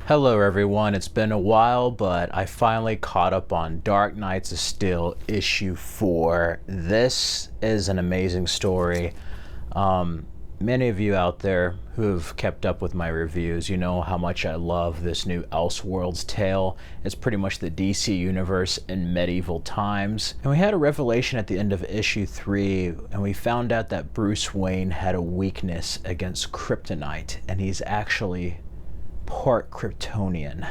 Hello everyone, it's been a while, but I finally caught up on Dark Knights of Steel issue 4. This is an amazing story. Many of you out there who've kept up with my reviews, you know how much I love this new Elseworlds tale. It's pretty much the DC universe in medieval times. And we had a revelation at the end of issue 3, and we found out that Bruce Wayne had a weakness against kryptonite, and he's actually part Kryptonian.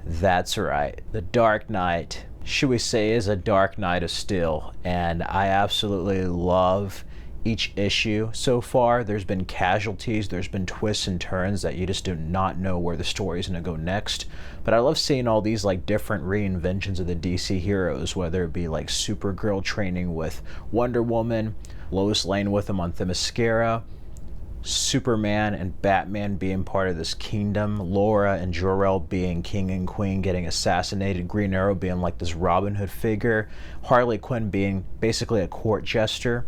That's right. The Dark Knight, should we say, is a Dark Knight of Steel, and I absolutely love each issue so far. There's been casualties, there's been twists and turns that you just do not know where the story is going to go next. But I love seeing all these like different reinventions of the DC heroes, whether it be like Supergirl training with Wonder Woman, Lois Lane with them on Themyscira, Superman and Batman being part of this kingdom, Laura and Jor-El being king and queen getting assassinated, Green Arrow being like this Robin Hood figure, Harley Quinn being basically a court jester.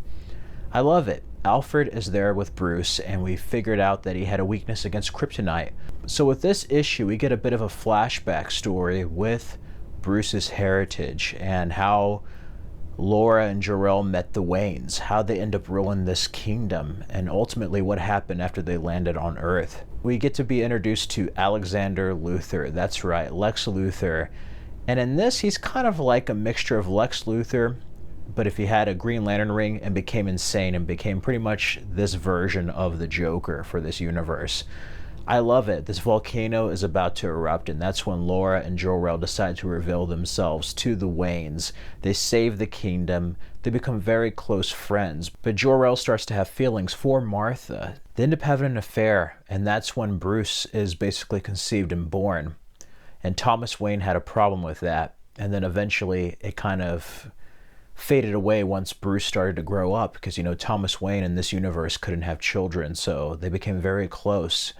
I love it. Alfred is there with Bruce, and we figured out that he had a weakness against kryptonite. So with this issue, we get a bit of a flashback story with Bruce's heritage and how Laura and Jor-El met the Waynes, how they end up ruling this kingdom, and ultimately what happened after they landed on Earth. We get to be introduced to Alexander Luthor, that's right, Lex Luthor. And in this, he's kind of like a mixture of Lex Luthor, but if he had a Green Lantern ring and became insane and became pretty much this version of the Joker for this universe. I love it. This volcano is about to erupt, and that's when Laura and Jor-El decide to reveal themselves to the Waynes. They save the kingdom. They become very close friends, but Jor-El starts to have feelings for Martha. They end up having an affair, and that's when Bruce is basically conceived and born. And Thomas Wayne had a problem with that, and then eventually it kind of faded away once Bruce started to grow up, because, you know, Thomas Wayne in this universe couldn't have children, so they became very close.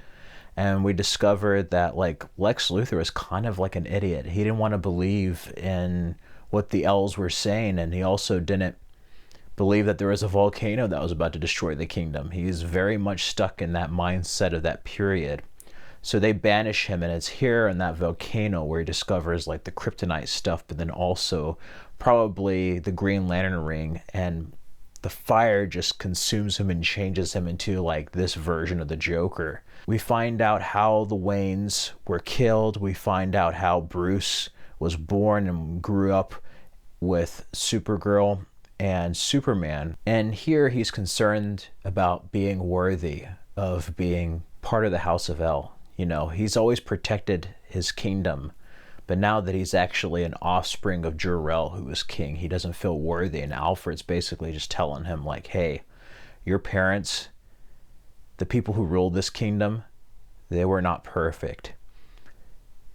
And we discovered that like Lex Luthor is kind of like an idiot. He didn't want to believe in what the elves were saying, and he also didn't believe that there was a volcano that was about to destroy the kingdom. He's very much stuck in that mindset of that period. So they banish him, and it's here in that volcano where he discovers like the kryptonite stuff, but then also probably the Green Lantern ring, and the fire just consumes him and changes him into like this version of the Joker. We find out how the Waynes were killed. We find out how Bruce was born and grew up with Supergirl and Superman. And here he's concerned about being worthy of being part of the House of El. You know, he's always protected his kingdom, but now that he's actually an offspring of Jor-El, who is king, he doesn't feel worthy. And Alfred's basically just telling him like, hey, your parents, the people who ruled this kingdom, they were not perfect.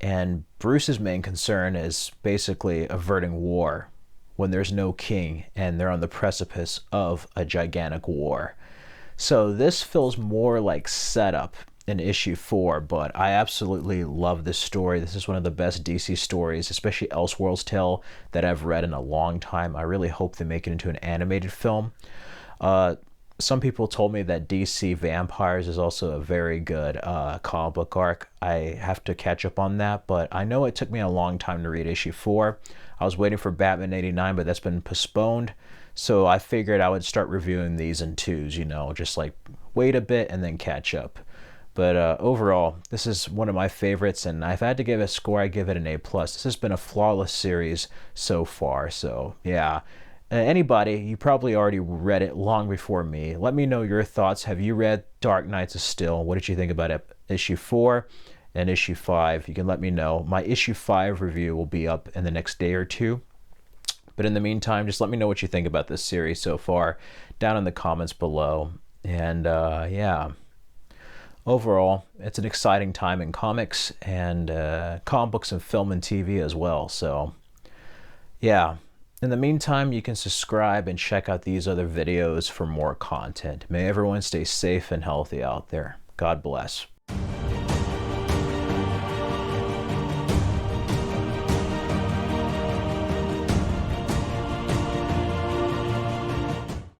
And Bruce's main concern is basically averting war when there's no king and they're on the precipice of a gigantic war. So this feels more like setup in issue 4, but I absolutely love this story. This is one of the best DC stories, especially Elseworlds tale, that I've read in a long time. I really hope they make it into an animated film. Some people told me that DC Vampires is also a very good comic book arc. I have to catch up on that, but I know it took me a long time to read issue 4. I was waiting for Batman 89, but that's been postponed. So I figured I would start reviewing these in twos, you know, just like wait a bit and then catch up. But overall, this is one of my favorites, and if I had to give it a score, I give it an A+. This has been a flawless series so far, so yeah. Anybody, you probably already read it long before me. Let me know your thoughts. Have you read Dark Knights of Steel? What did you think about issue 4 and issue 5? You can let me know. My issue 5 review will be up in the next day or two. But in the meantime, just let me know what you think about this series so far down in the comments below. And yeah. Overall, it's an exciting time in comics and comic books and film and TV as well. So, yeah. In the meantime, you can subscribe and check out these other videos for more content. May everyone stay safe and healthy out there. God bless.